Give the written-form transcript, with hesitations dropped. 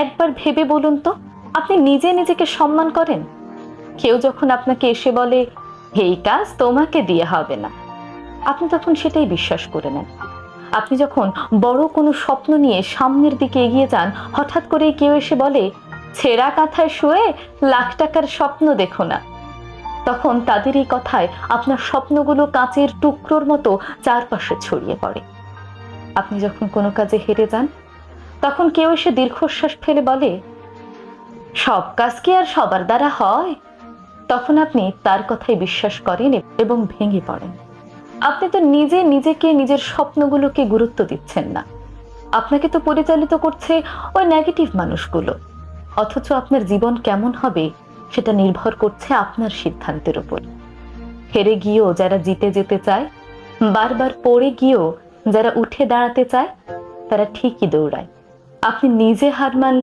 একবার ভেবে বলুন তো, আপনি নিজে নিজেকে সম্মান করেন? কেউ যখন আপনাকে এসে বলে এই কাজ তোমাকে দিয়ে হবে না, আপনি তখন সেটাই বিশ্বাস করে নেন। আপনি যখন বড় কোনো স্বপ্ন নিয়ে সামনের দিকে এগিয়ে যান, হঠাৎ করে কেউ এসে বলে ছেঁড়া কাঁথায় শুয়ে লাখ টাকার স্বপ্ন দেখো না, তখন তাদের এই কথায় আপনার স্বপ্নগুলো কাঁচের টুকরোর মতো চারপাশে ছড়িয়ে পড়ে। আপনি যখন কোনো কাজে হেরে যান, তখন কেউ এসে দীর্ঘশ্বাস ফেলে বলে সব কাজ কি আর সবার দ্বারা হয়, তখন আপনি তার কথাই বিশ্বাস করেন এবং ভেঙে পড়েন। আপনি তো নিজে নিজেকে, নিজের স্বপ্নগুলোকে গুরুত্ব দিচ্ছেন না। আপনাকে তো পরিচালিত করছে ওই নেগেটিভ মানুষগুলো। অথচ আপনার জীবন কেমন হবে সেটা নির্ভর করছে আপনার সিদ্ধান্তের উপর। হেরে গিয়েও যারা জিতে যেতে চায়, বারবার পড়ে গিয়েও যারা উঠে দাঁড়াতে চায়, তারা ঠিকই দৌড়ায়। আপনি নিজে হার মানলে